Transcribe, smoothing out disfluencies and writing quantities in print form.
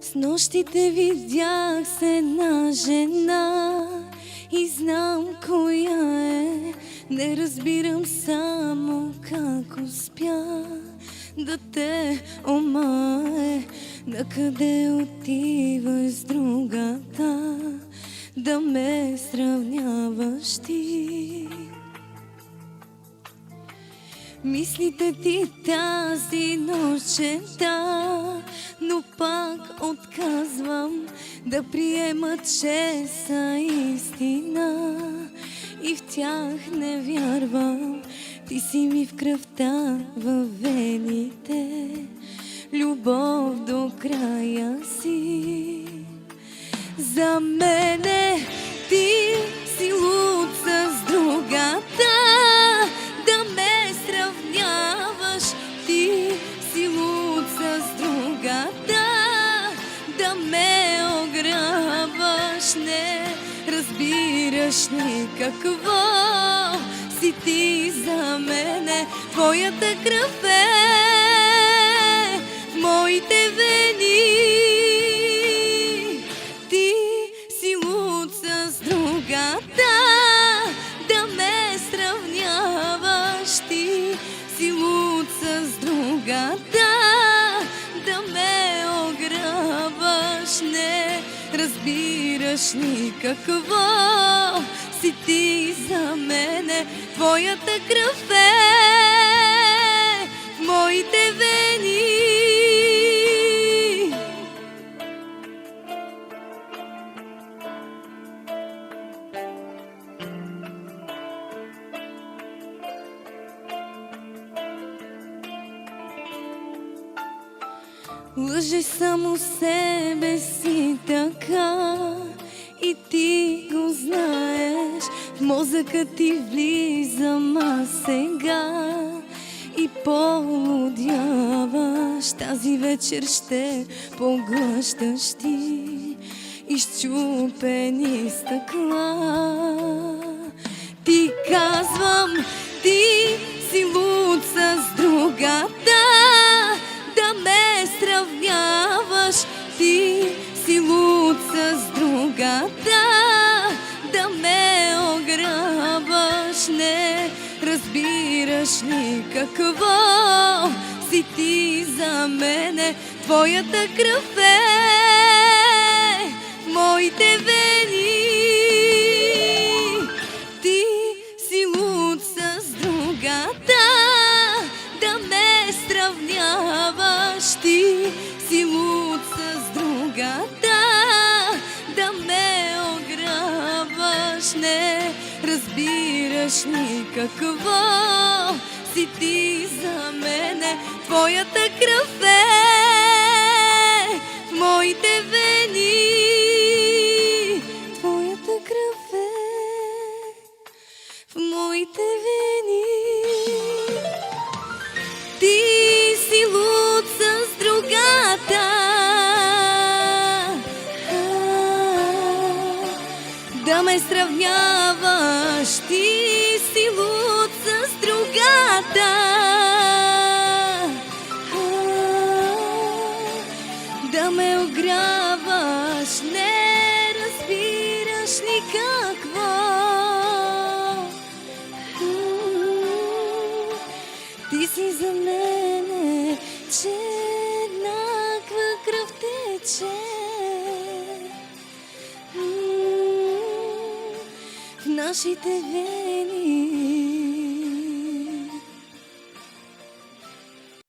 Снощи те видях с една жена и знам коя е. Не разбирам само как успя да те омае. Накъде отиваш с другата, да ме сравняваш ти? Мислите ти тази нощта, но пак отказвам да приема, че са истина и в тях не вярвам. Ти си ми в кръвта, във вените, любов до края си. За мене ти си луд с другата, да ме сравняваш. Ти си луд с другата, да ме ограбваш. Не разбираш ли какво си ти за мене? Твоята кръв е в моите вени. Ти си луд с другата, да ме сравняваш. Ти си луд с другата, да ме ограбваш. Не разбираш ли какво си ти за мене? Твоята кръв е в моите вени. Лъжеш само себе си така и ти го знаеш. В мозъка ти влизам аз сега и полудяваш. Тази вечер ще поглъщаш ти изчупени стъкла. Ти казвам, ти си луд с другата, да ме сравняваш. Ти си луд с другата, да ме ограбваш. Не разбираш ли какво си ти за мене? Твоята кръв е в моите вени. Ти си луд с другата, да ме сравняваш. Ти си луд с другата, да ме ограбваш. Не разбираш ли какво си ти за мене? Твоята кръв е в моите вени. Твоята кръв е в моите вени. Ти си луд с другата, да ме сравняваш. Ти си луд с другата, да ме ограбваш. Не разбираш ли какво ти си за мене? Че еднаква кръв тече в нашите вени.